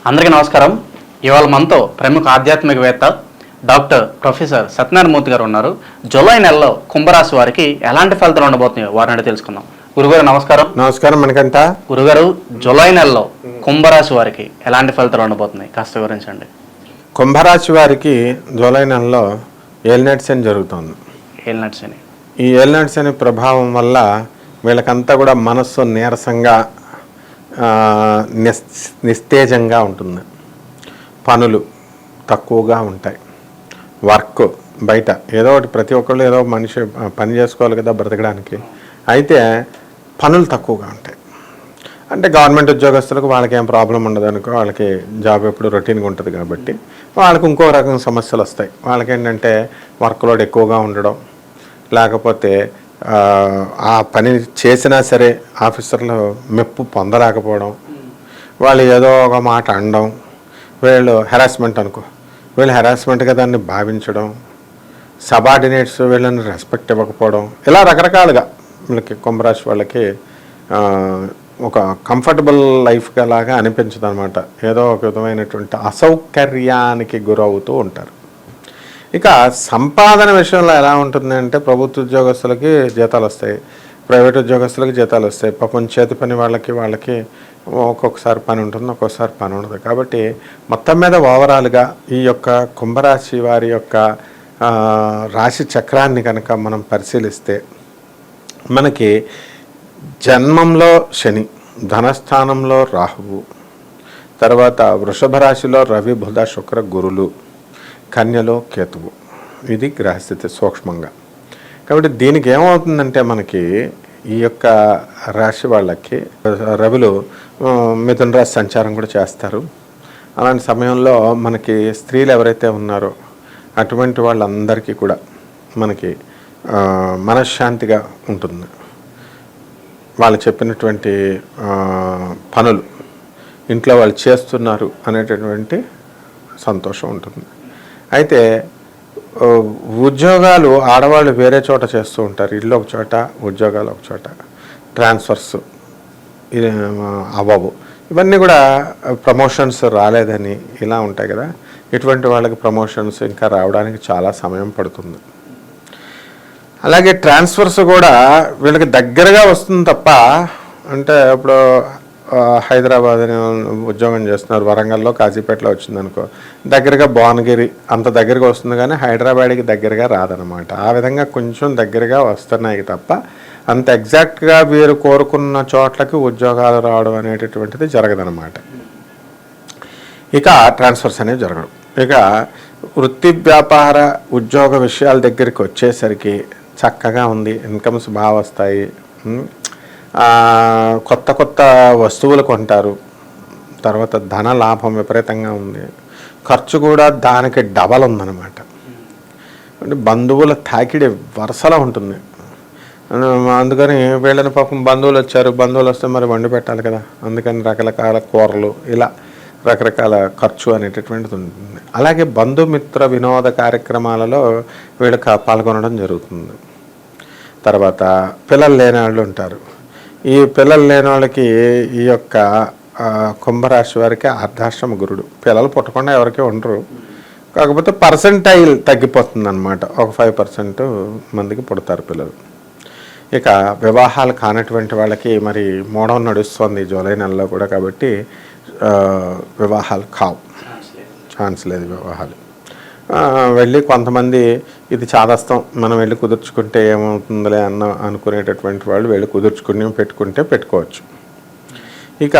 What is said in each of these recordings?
అందరికీ నమస్కారం. ఇవాళ మనతో ప్రముఖ ఆధ్యాత్మికవేత్త డాక్టర్ ప్రొఫెసర్ సత్యనారాయణ మూర్తి గారు ఉన్నారు. జూలై నెలలో కుంభరాశి వారికి ఎలాంటి ఫలితాలు ఉండబోతున్నాయో వారిని తెలుసుకుందాం. గురుగారు నమస్కారం. నమస్కారం మనకంట. గురుగారు, జూలై నెలలో కుంభరాశి వారికి ఎలాంటి ఫలితాలు ఉండబోతున్నాయి కాస్త వివరించండి. కుంభరాశి వారికి జూలై నెలలో ఏలినాటి శని జరుగుతుంది. ఏలినాటి శని, ఈ ఏలినాటి శని ప్రభావం వల్ల వీళ్ళకంతా కూడా మనస్సు నీరసంగా నిస్తేజంగా ఉంటుంది. పనులు తక్కువగా ఉంటాయి. వర్క్ బయట ఏదో ఒకటి ప్రతి ఒక్కళ్ళు ఏదో మనిషి పని చేసుకోవాలి కదా బ్రతకడానికి. అయితే పనులు తక్కువగా ఉంటాయి. అంటే గవర్నమెంట్ ఉద్యోగస్తులకు వాళ్ళకి ఏం ప్రాబ్లం ఉండదు అనుకో, వాళ్ళకి జాబ్ ఎప్పుడు రొటీన్గా ఉంటుంది కాబట్టి వాళ్ళకి ఇంకో రకం సమస్యలు వస్తాయి. వాళ్ళకి ఏంటంటే వర్క్ లోడ్ ఎక్కువగా ఉండడం, లేకపోతే ఆ పని చేసినా సరే ఆఫీసర్లు మెప్పు పొందలేకపోవడం, వాళ్ళు ఏదో ఒక మాట అనడం, వీళ్ళు హెరాస్మెంట్ అనుకో, వీళ్ళు హెరాస్మెంట్గా దాన్ని భావించడం, సబార్డినేట్స్ వీళ్ళని రెస్పెక్ట్ ఇవ్వకపోవడం, ఇలా రకరకాలుగా వీళ్ళకి కుంభరాశి వాళ్ళకి ఒక కంఫర్టబుల్ లైఫ్గా లాగా అనిపించదు అనమాట. ఏదో ఒక విధమైనటువంటి అసౌకర్యానికి గురవుతూ ఉంటారు. ఇక సంపాదన విషయంలో ఎలా ఉంటుందంటే ప్రభుత్వ ఉద్యోగస్తులకి జీతాలు వస్తాయి, ప్రైవేట్ ఉద్యోగస్తులకి జీతాలు వస్తాయి. పాపం చేతి పని వాళ్ళకి ఒక్కొక్కసారి పని ఉంటుంది, ఒక్కొక్కసారి పని ఉండదు. కాబట్టి మొత్తం మీద ఓవరాల్గా ఈ యొక్క కుంభరాశి వారి యొక్క రాశి చక్రాన్ని కనుక మనం పరిశీలిస్తే మనకి జన్మంలో శని, ధనస్థానంలో రాహువు, తర్వాత వృషభ రాశిలో రవి బుధ శుక్ర గురులు, కన్యలో కేతువు. ఇది గ్రహస్థితి సూక్ష్మంగా. కాబట్టి దీనికి ఏమవుతుందంటే మనకి ఈ యొక్క రాశి వాళ్ళకి రవిలు మిథున రాశి సంచారం కూడా చేస్తారు. అలాంటి సమయంలో మనకి స్త్రీలు ఎవరైతే ఉన్నారో అటువంటి వాళ్ళందరికీ కూడా మనకి మనశ్శాంతిగా ఉంటుంది. వాళ్ళు చెప్పినటువంటి పనులు ఇంట్లో వాళ్ళు చేస్తున్నారు అనేటటువంటి సంతోషం ఉంటుంది. అయితే ఉద్యోగాలు ఆడవాళ్ళు వేరే చోట చేస్తూ ఉంటారు. ఇల్లు ఒక చోట, ఉద్యోగాలు ఒక చోట, ట్రాన్స్ఫర్స్ అవ్వవు. ఇవన్నీ కూడా ప్రమోషన్స్ రాలేదని ఇలా ఉంటాయి కదా. ఇటువంటి వాళ్ళకి ప్రమోషన్స్ ఇంకా రావడానికి చాలా సమయం పడుతుంది. అలాగే ట్రాన్స్ఫర్స్ కూడా వీళ్ళకి దగ్గరగా వస్తుంది తప్ప, అంటే ఇప్పుడు హైదరాబాద్ ఉద్యోగం చేస్తున్నారు, వరంగల్లో కాజీపేటలో వచ్చిందనుకో, దగ్గరగా భువనగిరి అంత దగ్గరగా వస్తుంది కానీ హైదరాబాద్కి దగ్గరగా రాదనమాట. ఆ విధంగా కొంచెం దగ్గరగా వస్తున్నాయి తప్ప అంత ఎగ్జాక్ట్గా వీరు కోరుకున్న చోట్లకి ఉద్యోగాలు రావడం అనేటటువంటిది జరగదనమాట. ఇక ట్రాన్స్ఫర్స్ అనేవి జరగడం. ఇక వృత్తి వ్యాపార ఉద్యోగ విషయాల దగ్గరికి వచ్చేసరికి చక్కగా ఉంది, ఇన్కమ్స్ బాగా వస్తాయి, కొత్త కొత్త వస్తువులు కొంటారు, తర్వాత ధన లాభం విపరీతంగా ఉంది, ఖర్చు కూడా దానికి డబల్ ఉందన్నమాట. అంటే బంధువుల తాకిడి వరుసలో ఉంటుంది. అందుకని వీళ్ళని పాపం బంధువులు వచ్చారు, బంధువులు వస్తే మరి వండి పెట్టాలి కదా, అందుకని రకరకాల కూరలు ఇలా రకరకాల ఖర్చు అనేటటువంటిది ఉంటుంది. అలాగే బంధుమిత్ర వినోద కార్యక్రమాలలో వీళ్ళకి పాల్గొనడం జరుగుతుంది. తర్వాత పిల్లలు లేని వాళ్ళు ఉంటారు. ఈ పిల్లలు లేని వాళ్ళకి ఈ యొక్క కుంభరాశి వారికి అర్ధాశ్రమ గురుడు, పిల్లలు పుట్టకుండా ఎవరికి ఉండరు, కాకపోతే పర్సెంటైల్ తగ్గిపోతుంది అనమాట. ఒక 5% మందికి పుడతారు పిల్లలు. ఇక వివాహాలు కానటువంటి వాళ్ళకి మరి మోడం నడుస్తుంది జూలై నెలలో కూడా, కాబట్టి వివాహాలు కావు, ఛాన్స్ లేదు వివాహాలు. వెళ్ళి కొంతమంది ఇది చాదస్తం, మనం వెళ్ళి కుదుర్చుకుంటే ఏమవుతుందిలే అనుకునేటటువంటి వాళ్ళు వెళ్ళి కుదుర్చుకుని పెట్టుకోవచ్చు. ఇక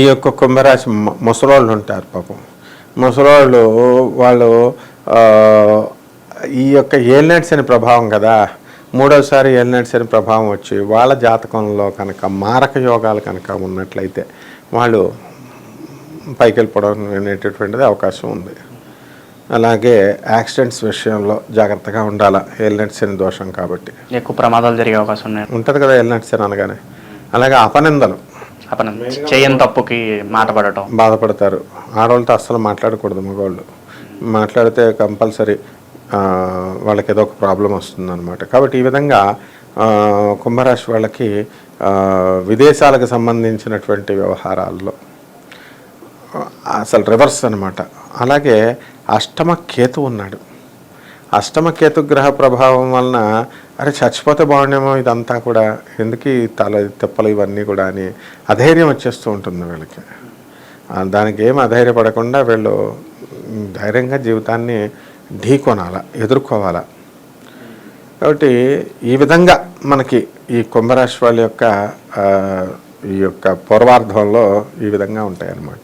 ఈ యొక్క కుంభరాశి ముసలోళ్ళు ఉంటారు పాపం. ముసలోళ్ళు వాళ్ళు ఈ యొక్క ఏలినాటి శని ప్రభావం కదా, మూడోసారి ఏలినాటి శని ప్రభావం వచ్చి వాళ్ళ జాతకంలో కనుక మారక యోగాలు కనుక ఉన్నట్లయితే వాళ్ళు పైకి వెళ్ళిపోవడం అనేటటువంటిది అవకాశం ఉంది. అలాగే యాక్సిడెంట్స్ విషయంలో జాగ్రత్తగా ఉండాలి, ఏలినాటి శని దోషం కాబట్టి ఎక్కువ ప్రమాదాలు జరిగే అవకాశం ఉంటుంది కదా ఏలినాటి శని అనగానే. అలాగే అపనిందలు, చేయని తప్పుకి మాట పడటం, బాధపడతారు. ఆడవాళ్ళతో అస్సలు మాట్లాడకూడదు, మగవాళ్ళు మాట్లాడితే కంపల్సరీ వాళ్ళకి ఏదో ఒక ప్రాబ్లం వస్తుందన్నమాట. కాబట్టి ఈ విధంగా కుంభరాశి వాళ్ళకి విదేశాలకు సంబంధించినటువంటి వ్యవహారాల్లో అసలు రివర్స్ అనమాట. అలాగే అష్టమ కేతు ఉన్నాడు. అష్టమ కేతు గ్రహ ప్రభావం వలన అరే చచ్చిపోతే బాగుండేమో ఇదంతా కూడా, ఎందుకు ఈ తల తిప్పలు ఇవన్నీ కూడా అని అధైర్యం వచ్చేస్తూ ఉంటుంది వీళ్ళకి. దానికి ఏం అధైర్యపడకుండా వీళ్ళు ధైర్యంగా జీవితాన్ని ఢీకొనాల, ఎదుర్కోవాలా. కాబట్టి ఈ విధంగా మనకి ఈ కుంభరాశి వాళ్ళ యొక్క ఈ యొక్క పూర్వార్ధంలో ఈ విధంగా ఉంటాయన్నమాట.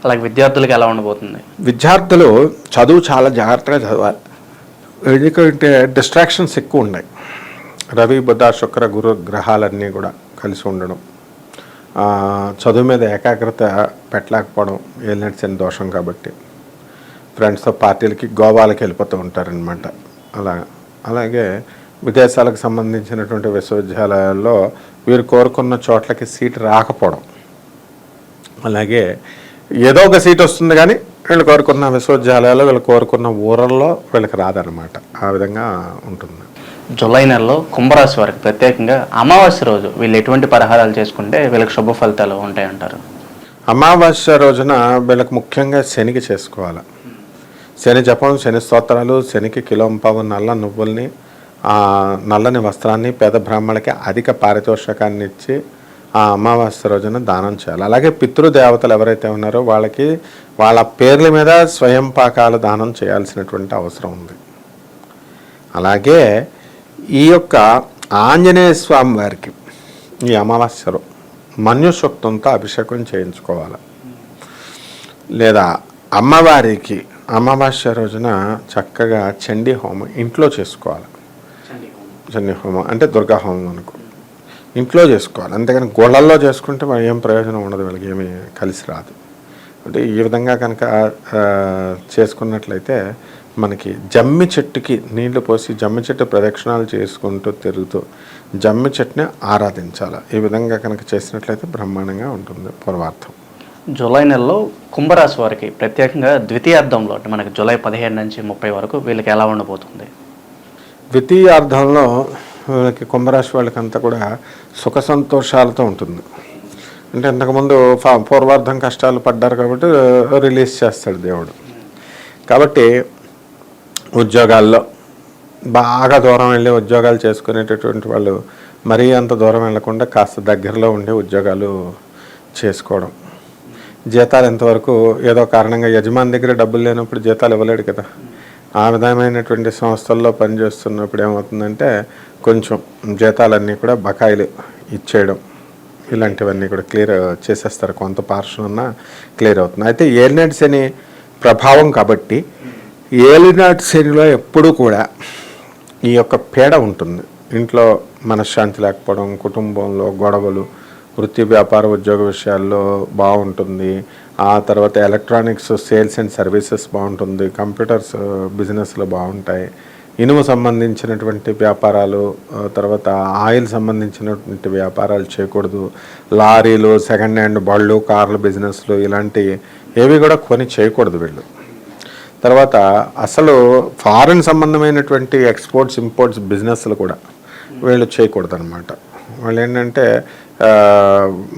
అలాగే విద్యార్థులకు ఎలా ఉండబోతుంది? విద్యార్థులు చదువు చాలా జాగ్రత్తగా చదవాలి. ఎందుకంటే డిస్ట్రాక్షన్స్ ఎక్కువ ఉన్నాయి. రవి బుధ శుక్ర గురు గ్రహాలన్నీ కూడా కలిసి ఉండడం, చదువు మీద ఏకాగ్రత పెట్టలేకపోవడం ఏలినట్టు శని దోషం కాబట్టి ఫ్రెండ్స్తో పార్టీలకి గోవాలకి వెళ్ళిపోతూ ఉంటారనమాట. అలాగే విదేశాలకు సంబంధించినటువంటి విశ్వవిద్యాలయాల్లో వీరు కోరుకున్న చోట్లకి సీటు రాకపోవడం, అలాగే ఏదో ఒక సీట్ వస్తుంది కానీ వీళ్ళు కోరుకున్న విశ్వవిద్యాలయాల్లో వీళ్ళు కోరుకున్న ఊరల్లో వీళ్ళకి రాదనమాట. ఆ విధంగా ఉంటుంది. జూలై నెలలో కుంభరాశి వారికి ప్రత్యేకంగా అమావాస్య రోజు వీళ్ళు ఎటువంటి పరిహారాలు చేసుకుంటే వీళ్ళకి శుభ ఫలితాలు ఉంటాయంటారు? అమావాస్య రోజున వీళ్ళకి ముఖ్యంగా శనికి చేసుకోవాలి. శని జపం, శని స్తోత్రాలు, శనికి కిలోంపావు నల్ల నువ్వుల్ని, నల్లని వస్త్రాన్ని పేద బ్రాహ్మణులకి అధిక పారితోషికాన్ని ఇచ్చి ఆ అమావాస్య రోజున దానం చేయాలి. అలాగే పితృదేవతలు ఎవరైతే ఉన్నారో వాళ్ళకి వాళ్ళ పేర్ల మీద స్వయం పాకాలు దానం చేయాల్సినటువంటి అవసరం ఉంది. అలాగే ఈ యొక్క ఆంజనేయ స్వామి వారికి ఈ అమావాస్యలో మన్యుసూక్తంతో అభిషేకం చేయించుకోవాలి. లేదా అమ్మవారికి అమావాస్య రోజున చక్కగా చండీ హోమం ఇంట్లో చేసుకోవాలి. చండీ హోమం అంటే దుర్గా హోమం అనుకో, ఇంట్లో చేసుకోవాలి. అంతేగాని గోళ్ళల్లో చేసుకుంటే ఏం ప్రయోజనం ఉండదు, వీళ్ళకి ఏమీ కలిసి రాదు. అంటే ఈ విధంగా కనుక చేసుకున్నట్లయితే మనకి జమ్మి చెట్టుకి నీళ్లు పోసి జమ్మి చెట్టు ప్రదక్షిణాలు చేసుకుంటూ తిరుగుతూ జమ్మి చెట్టుని ఆరాధించాలి. ఈ విధంగా కనుక చేసినట్లయితే బ్రహ్మాండంగా ఉంటుంది పూర్వార్థం. జూలై నెలలో కుంభరాశి వారికి ప్రత్యేకంగా ద్వితీయార్థంలో అంటే మనకి జూలై 15 నుంచి 30 వరకు వీళ్ళకి ఎలా ఉండబోతుంది? ద్వితీయార్థంలో వీళ్ళకి కుంభరాశి వాళ్ళకంతా కూడా సుఖ సంతోషాలతో ఉంటుంది. అంటే ఇంతకుముందు పూర్వార్థం కష్టాలు పడ్డారు కాబట్టి రిలీజ్ చేస్తాడు దేవుడు. కాబట్టి ఉద్యోగాల్లో బాగా దూరం వెళ్ళి ఉద్యోగాలు చేసుకునేటటువంటి వాళ్ళు మరీ అంత దూరం వెళ్లకుండా కాస్త దగ్గరలో ఉండే ఉద్యోగాలు చేసుకోవడం. జీతాలు ఎంతవరకు ఏదో కారణంగా యజమాని దగ్గర డబ్బులు లేనప్పుడు జీతాలు ఇవ్వలేడు కదా. ఆ విధమైనటువంటి సంస్థల్లో పనిచేస్తున్నప్పుడు ఏమవుతుందంటే కొంచెం జీతాలన్నీ కూడా బకాయిలు ఇచ్చేయడం, ఇలాంటివన్నీ కూడా క్లియర్ చేసేస్తారు. కొంత పార్షన్ ఉన్నా క్లియర్ అవుతుంది. అయితే ఏలినాటి శని ప్రభావం కాబట్టి ఏలినాటి శనిలో ఎప్పుడూ కూడా ఈ యొక్క పీడ ఉంటుంది. ఇంట్లో మనశ్శాంతి లేకపోవడం, కుటుంబంలో గొడవలు, వృత్తి వ్యాపార ఉద్యోగ విషయాల్లో బాగుంటుంది. ఆ తర్వాత ఎలక్ట్రానిక్స్ సేల్స్ అండ్ సర్వీసెస్ బాగుంటుంది. కంప్యూటర్స్ బిజినెస్లు బాగుంటాయి. ఇనుము సంబంధించినటువంటి వ్యాపారాలు, తర్వాత ఆయిల్ సంబంధించినటువంటి వ్యాపారాలు చేయకూడదు. లారీలు, సెకండ్ హ్యాండ్ బళ్ళు, కార్లు బిజినెస్లు ఇలాంటి ఏవి కూడా కొని చేయకూడదు వీళ్ళు. తర్వాత అసలు ఫారిన్ సంబంధమైనటువంటి ఎక్స్పోర్ట్స్ ఇంపోర్ట్స్ బిజినెస్లు కూడా వీళ్ళు చేయకూడదు అనమాట. వాళ్ళు ఏంటంటే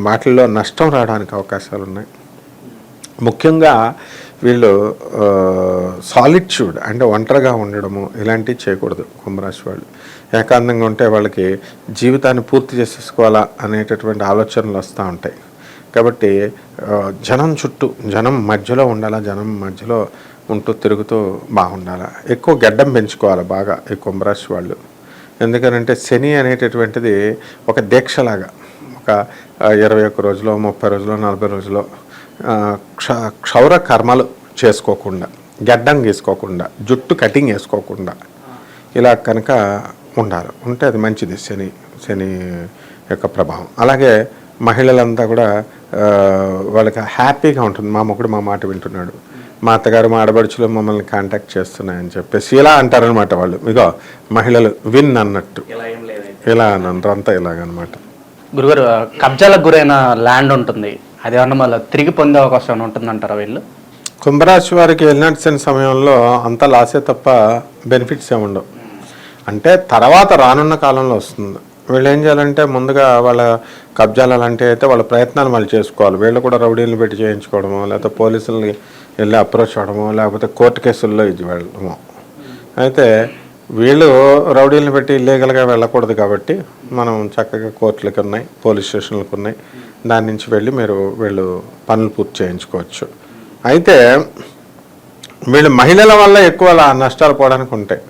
వాటిల్లో నష్టం రావడానికి అవకాశాలు ఉన్నాయి. ముఖ్యంగా వీళ్ళు సాలిట్యూడ్ అంటే ఒంటరిగా ఉండడము ఇలాంటివి చేయకూడదు కుంభరాశి వాళ్ళు. ఏకాంతంగా ఉంటే వాళ్ళకి జీవితాన్ని పూర్తి చేసేసుకోవాలా అనేటటువంటి ఆలోచనలు వస్తూ ఉంటాయి. కాబట్టి జనం చుట్టూ, జనం మధ్యలో ఉండాలా, జనం మధ్యలో ఉంటూ తిరుగుతూ బాగుండాలి. ఎక్కువ గడ్డం పెంచుకోవాలి బాగా ఈ కుంభరాశి వాళ్ళు. ఎందుకనంటే శని అనేటటువంటిది ఒక దీక్షలాగా, ఒక 21 రోజులో, 30 రోజులో, 40 రోజులో క్షౌర కర్మలు చేసుకోకుండా, గడ్డం గీసుకోకుండా, జుట్టు కటింగ్ వేసుకోకుండా ఇలా కనుక ఉంటే అది మంచిది శని యొక్క ప్రభావం. అలాగే మహిళలంతా కూడా వాళ్ళకి హ్యాపీగా ఉంటుంది. మా మొగుడు మా మాట వింటున్నాడు, మా అత్తగారు మా ఆడబడుచులు మమ్మల్ని కాంటాక్ట్ చేస్తున్నాయని చెప్పేసి ఇలా అంటారనమాట వాళ్ళు. ఇగో మహిళలు విన్ అన్నట్టు ఇలా అంతా ఇలాగనమాట. గురుగారు, కబ్జాలకు గురైన ల్యాండ్ ఉంటుంది, అది ఏమన్నా మళ్ళీ తిరిగి పొందే అవకాశం ఉంటుందంటారా వీళ్ళు? కుంభరాశి వారికి ఏలినాటి శని సమయంలో అంత లాసే తప్ప బెనిఫిట్స్ ఏమి ఉండవు. అంటే తర్వాత రానున్న కాలంలో వస్తుంది. వీళ్ళు ఏం చేయాలంటే ముందుగా వాళ్ళ కబ్జాలు అలాంటివి అయితే వాళ్ళ ప్రయత్నాలు వాళ్ళు చేసుకోవాలి. వీళ్ళు కూడా రౌడీలను పెట్టి చేయించుకోవడమో, లేకపోతే పోలీసుల్ని వెళ్ళి అప్రోచ్ అవ్వడమో, లేకపోతే కోర్టు కేసుల్లో ఇది వెళ్ళడమో. అయితే వీళ్ళు రౌడీలను పెట్టి ఇల్లీగల్గా వెళ్ళకూడదు కాబట్టి మనం చక్కగా కోర్టులకు ఉన్నాయి, పోలీస్ స్టేషన్లకు ఉన్నాయి, దాని నుంచి వెళ్ళి వీళ్ళు పనులు పూర్తి చేయించుకోవచ్చు. అయితే వీళ్ళు మహిళల వల్ల ఎక్కువ నష్టాలు పోవడానికి ఉంటాయి.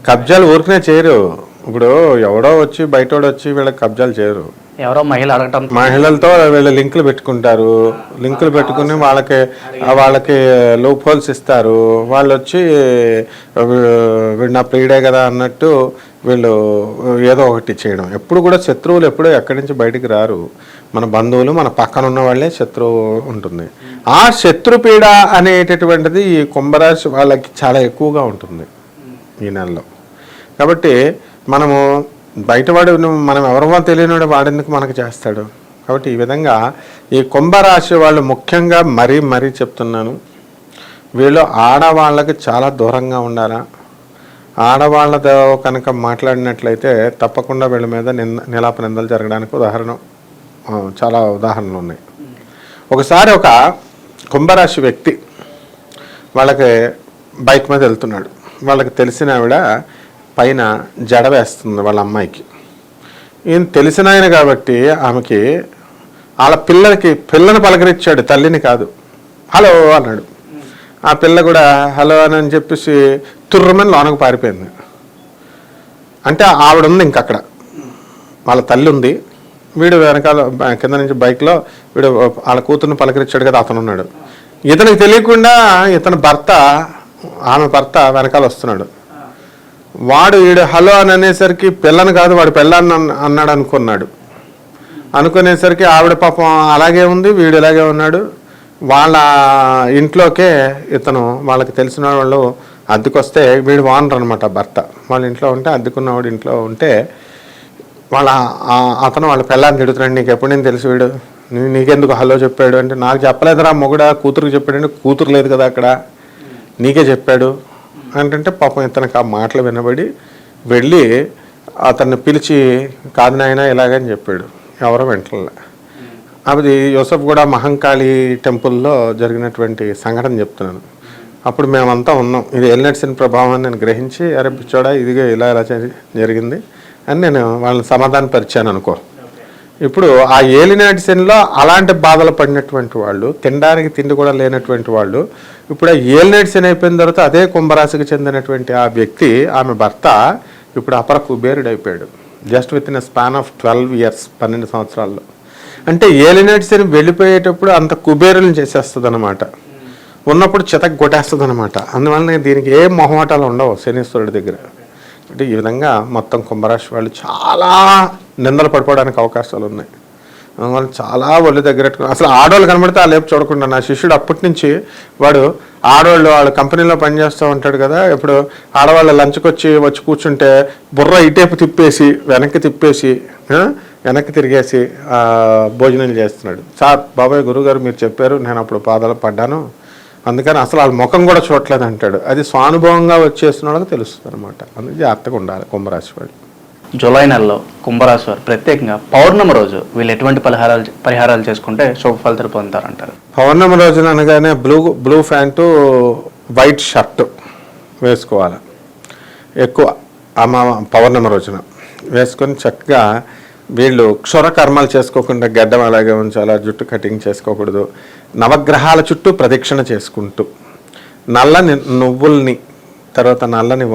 కబ్జాలు ఊరికనే చేయరు. ఇప్పుడు ఎవడో వచ్చి బయటోడు వచ్చి వీళ్ళకి కబ్జాలు చేయరు. ఎవరో మహిళ అడగటం, మహిళలతో వీళ్ళు లింకులు పెట్టుకుంటారు. లింకులు పెట్టుకుని వాళ్ళకి లూప్ హోల్స్ ఇస్తారు. వాళ్ళు వచ్చి వీడు నా ప్రియుడే కదా అన్నట్టు వీళ్ళు ఏదో ఒకటి చేయడం. ఎప్పుడు కూడా శత్రువులు ఎప్పుడూ ఎక్కడి నుంచి బయటికి రారు. మన బంధువులు, మన పక్కన ఉన్న వాళ్ళే శత్రువు ఉంటుంది. ఆ శత్రుపీడ అనేటటువంటిది ఈ కుంభరాశి వాళ్ళకి చాలా ఎక్కువగా ఉంటుంది ఈ నెలలో. కాబట్టి మనము బయటవాడు, మనం ఎవరో తెలియనివాడు వాడేందుకు మనకు చేస్తాడు. కాబట్టి ఈ విధంగా ఈ కుంభరాశి వాళ్ళు ముఖ్యంగా మరీ చెప్తున్నాను, వీళ్ళు ఆడవాళ్ళకి చాలా దూరంగా ఉండాలా. ఆడవాళ్ళతో కనుక మాట్లాడినట్లయితే తప్పకుండా వీళ్ళ మీద నిలాప నిందలు జరగడానికి చాలా ఉదాహరణలు ఉన్నాయి. ఒకసారి ఒక కుంభరాశి వ్యక్తి వాళ్ళకి బైక్ మీద వెళ్తున్నాడు. వాళ్ళకి తెలిసిన ఆవిడ పైన జడ వేస్తుంది వాళ్ళ అమ్మాయికి. ఈయన తెలిసిన ఆయన కాబట్టి ఆమెకి వాళ్ళ పిల్లని పలకరించాడు, తల్లిని కాదు. హలో అన్నాడు. ఆ పిల్ల కూడా హలో అని చెప్పేసి తుర్రమని లోనకు పారిపోయింది. అంటే ఆవిడ ఉంది ఇంకక్కడ, వాళ్ళ తల్లి ఉంది. వీడు వెనకాల కింద నుంచి బైక్లో వీడు వాళ్ళ కూతుర్ని పలకరించాడు కదా, అతను ఉన్నాడు. ఇతనికి తెలియకుండా ఆమె భర్త వెనకాల వస్తున్నాడు. వీడు హలో అని అనేసరికి పిల్లని కాదు వాడు పెళ్ళాన్ని అన్నాడు అనుకునేసరికి ఆవిడ పాపం అలాగే ఉంది, వీడు ఇలాగే ఉన్నాడు. వాళ్ళ ఇంట్లోకే వాళ్ళకి తెలిసిన వాళ్ళు అద్దెకొస్తే, వీడు ఓనర్ అనమాట భర్త. వాళ్ళ ఇంట్లో ఉంటే అద్దెకున్నవాడు ఇంట్లో ఉంటే వాళ్ళ పెళ్ళాన్ని తిడుతున్నాడు, నీకు ఎప్పుడు నేను తెలుసు వీడు, నీకెందుకు హలో చెప్పాడు అంటే, నాకు చెప్పలేదురా మొగుడా, కూతురుకి చెప్పాడంటే, కూతురు లేదు కదా అక్కడ, నీకే చెప్పాడు అంటే పాపం ఇతనికి ఆ మాటలు వినబడి వెళ్ళి అతన్ని పిలిచి కాదు నాయన ఇలాగని చెప్పాడు. ఎవరో వెంటనే అది యూసఫ్ కూడా మహంకాళి టెంపుల్లో జరిగినటువంటి సంఘటన చెప్తున్నాను. అప్పుడు మేమంతా ఉన్నాం. ఇది ఎల్నెట్సిన్ ప్రభావాన్ని నేను గ్రహించి అరే పిచ్చోడా ఇదిగా ఇలా జరిగింది అని నేను వాళ్ళని సమాధానం పరిచాను అనుకో. ఇప్పుడు ఆ ఏలినాటి శనిలో అలాంటి బాధలు పడినటువంటి వాళ్ళు, తినడానికి తిండి కూడా లేనటువంటి వాళ్ళు, ఇప్పుడు ఆ ఏలినాటి శని అయిపోయిన తర్వాత అదే కుంభరాశికి చెందినటువంటి ఆ వ్యక్తి, ఆమె భర్త ఇప్పుడు అపర కుబేరుడు అయిపోయాడు. Just with in span of 12 years, 12 సంవత్సరాల్లో. అంటే ఏలినాటి శని వెళ్ళిపోయేటప్పుడు అంత కుబేరులను చేసేస్తుంది అనమాట, ఉన్నప్పుడు చితక్ కొట్టేస్తుంది అనమాట. అందువల్ల దీనికి ఏ మొహమాటాలు ఉండవు శనీశ్వరుడి దగ్గర. అంటే ఈ విధంగా మొత్తం కుంభరాశి వాళ్ళు చాలా నిందలు పడిపోవడానికి అవకాశాలు ఉన్నాయి. వాళ్ళు చాలా ఒళ్ళు దగ్గర అసలు ఆడవాళ్ళు కనబడితే ఆ లేపు చూడకుండా. నా శిష్యుడు అప్పటి నుంచి వాడు వాళ్ళ కంపెనీలో పనిచేస్తూ ఉంటాడు కదా, ఇప్పుడు ఆడవాళ్ళ లంచ్కి వచ్చి కూర్చుంటే బుర్ర ఇటేపు తిప్పేసి వెనక్కి తిరిగేసి భోజనం చేస్తున్నాడు. సార్ బాబాయ్ గురుగారు మీరు చెప్పారు, నేను అప్పుడు బాధలు పడ్డాను, అందుకని అసలు వాళ్ళ ముఖం కూడా చూడలేదు అంటాడు. అది స్వానుభవంగా వచ్చేసిన వాళ్ళకి తెలుస్తుంది అనమాట. అందుకే జాగ్రత్తగా ఉండాలి కుంభరాశి వాళ్ళు. జూలై నెలలో కుంభరాశి వారు ప్రత్యేకంగా పౌర్ణమి రోజు వీళ్ళు ఎటువంటి పరిహారాలు చేసుకుంటే శుభ ఫలితాలు పొందుతారంటారు? పౌర్ణమి రోజున అనగానే బ్లూ ప్యాంటు వైట్ షర్టు వేసుకోవాలి ఎక్కువ. పౌర్ణమి రోజున వేసుకొని చక్కగా వీళ్ళు క్షురకర్మలు చేసుకోకుండా గడ్డం అలాగే ఉంచాలి, జుట్టు కటింగ్ చేసుకోకూడదు. నవగ్రహాల చుట్టూ ప్రదక్షిణ చేసుకుంటూ నల్లని నువ్వుల్ని, తర్వాత నల్లని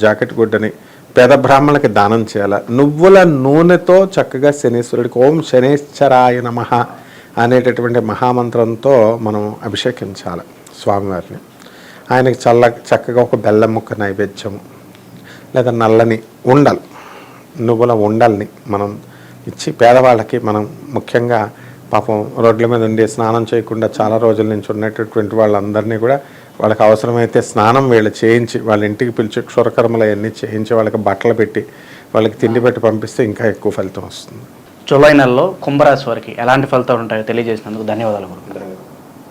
జాకెట్ గుడ్డని పేద బ్రాహ్మణులకి దానం చేయాలి. నువ్వుల నూనెతో చక్కగా శనీశ్వరుడికి ఓం శనేశ్వరాయ నమః అనేటటువంటి మహామంత్రంతో మనం అభిషేకించాలి స్వామివారిని. ఆయనకి చక్కగా ఒక బెల్లం ముక్క నైవేద్యము, లేదా నల్లని ఉండలు, నువ్వుల ఉండల్ని మనం ఇచ్చి పేదవాళ్ళకి మనం ముఖ్యంగా పాపం రోడ్ల మీద ఉండి స్నానం చేయకుండా చాలా రోజుల నుంచి ఉన్నటువంటి వాళ్ళందరినీ కూడా వాళ్ళకి అవసరమైతే స్నానం వీళ్ళు చేయించి వాళ్ళ ఇంటికి పిలిచి క్షురకర్మలు అవన్నీ చేయించి వాళ్ళకి బట్టలు పెట్టి వాళ్ళకి తిండి పెట్టి పంపిస్తే ఇంకా ఎక్కువ ఫలితం వస్తుంది. జూలై నెలలో కుంభరాశి వారికి ఎలాంటి ఫలితాలు ఉంటాయో తెలియజేసినందుకు ధన్యవాదాలు.